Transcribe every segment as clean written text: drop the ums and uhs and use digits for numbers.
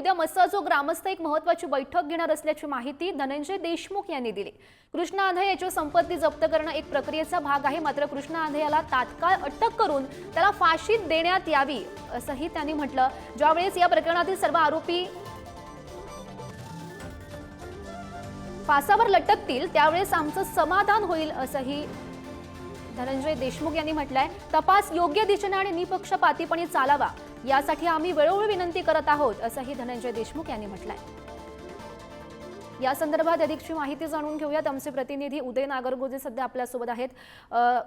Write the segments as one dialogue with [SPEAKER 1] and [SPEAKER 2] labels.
[SPEAKER 1] उद्या मसाजो ग्रामस्थ एक महत्त्वाची बैठक घेणार असल्याची माहिती धनंजय देशमुख यांनी दिली। कृष्णा आंधळे याची संपत्ती जप्त करणं एक प्रक्रियेचा भाग आहे, मात्र कृष्णा आंधळे याला तात्काळ अटक करून त्याला फाशी देण्यात यावी असंही त्यांनी म्हटलं। ज्यावेळेस या प्रकरणातील सर्व आरोपी फासावर लटकतील त्यावेळेस आमचं समाधान होईल असंही धनंजय देशमुख यांनी म्हटलंय। तपास योग्य दिशेने आणि निपक्षपातीपणे चालावा यासाठी आम्ही वेळोवेळी विनंती करत आहोत असंही धनंजय देशमुख यांनी म्हटलंय। या संदर्भात अधिकची माहिती जाणून घेऊयात। आमचे प्रतिनिधी उदय नागरगोजे सध्या आपल्या सोबत आहेत।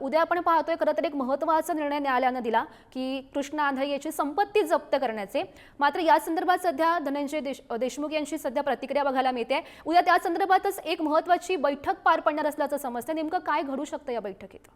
[SPEAKER 1] उदय, आपण पाहतोय खरं तर एक महत्त्वाचा निर्णय न्यायालयाने दिला की कृष्णा आंधळे याची संपत्ती जप्त करण्याचे, मात्र या संदर्भात सध्या धनंजय देशमुख यांची सध्या प्रतिक्रिया बघायला मिळते। उद्या त्या संदर्भातच एक महत्त्वाची बैठक पार पडणार असल्याचं समजतं। नेमकं काय घडू शकतं या बैठकीत?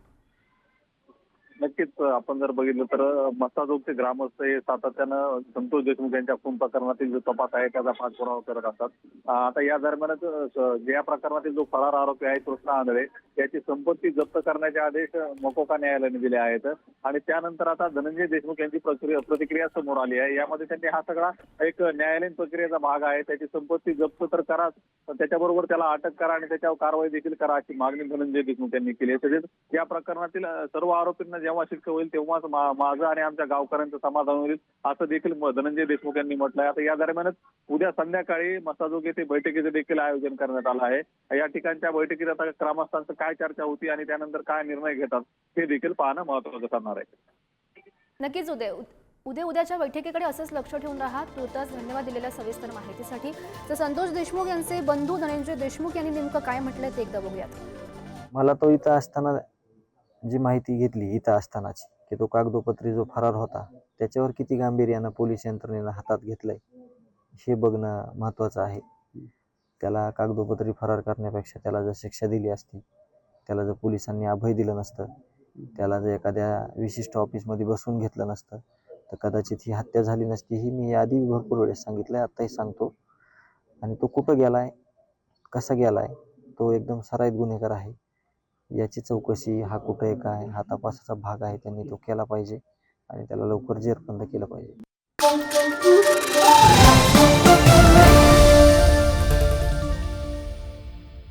[SPEAKER 2] नक्कीच आपण जर बघितलं तर मसाजोगचे ग्रामस्थ हे सातत्यानं संतोष देशमुख यांच्या खून प्रकरणातील जो तपास आहे त्याचा पाठपुरावा करत असतात। आता या दरम्यानच या प्रकरणातील जो फरार आरोपी आहे कृष्णा आंधळे याची संपत्ती जप्त करण्याचे आदेश मकोका न्यायालयाने दिले आहेत आणि त्यानंतर आता धनंजय देशमुख यांची प्रतिक्रिया समोर आली आहे। यामध्ये त्यांनी हा सगळा एक न्यायालयीन प्रक्रियेचा भाग आहे, त्याची संपत्ती जप्त तर करा, त्याच्याबरोबर त्याला अटक करा आणि त्याच्यावर कारवाई देखील करा अशी मागणी धनंजय देशमुख यांनी केली आहे। तसेच या प्रकरणातील सर्व आरोपींना जेव्हा शिक्षा होईल तेव्हाच माझं आणि आमच्या गावकऱ्यांचं समाधान होईल असं देखील धनंजय देशमुख यांनी म्हटलंय। आता या दरम्यानच उद्या संध्याकाळी मसाजोग येथे बैठकीचे देखील आयोजन करण्यात आलं आहे। या ठिकाणच्या बैठकीत आता ग्रामस्थांचं काय चर्चा होती आणि त्यानंतर काय निर्णय घेतात हे देखील पाहणं महत्त्वाचं ठरणार आहे।
[SPEAKER 1] नक्कीच उद्याच्या बैठकीकडे असंच लक्ष ठेवून राहा। तुर्तास धन्यवाद दिलेल्या सविस्तर माहितीसाठी। तर संतोष देशमुख यांचे बंधू धनंजय देशमुख यांनी नेमकं काय म्हटलंय ते एकदा बघूयात।
[SPEAKER 3] मला तो इथं असताना जी माहिती घेतली इथं असतानाची की तो कागदोपत्री जो फरार होता त्याच्यावर किती गांभीर्यानं पोलीस यंत्रणेनं हातात घेतलंय हे बघणं महत्त्वाचं आहे। त्याला कागदोपत्री फरार करण्यापेक्षा त्याला जर शिक्षा दिली असती, त्याला जर पोलिसांनी अभय दिलं नसतं, त्याला जर एखाद्या विशिष्ट ऑफिसमध्ये बसवून घेतलं नसतं तर कदाचित ही हत्या झाली नसती। ही मी आधी भरपूर वेळेस सांगितलंय, आत्ताही सांगतो। आणि तो कुठं गेलाय, कसा गेलाय, तो एकदम सराईत गुन्हेगार आहे। याची चौकशी हा कुठे आहे काय हा तपासाचा भाग आहे, त्यांनी तो केला पाहिजे आणि त्याला लवकर जेरबंद केलं पाहिजे।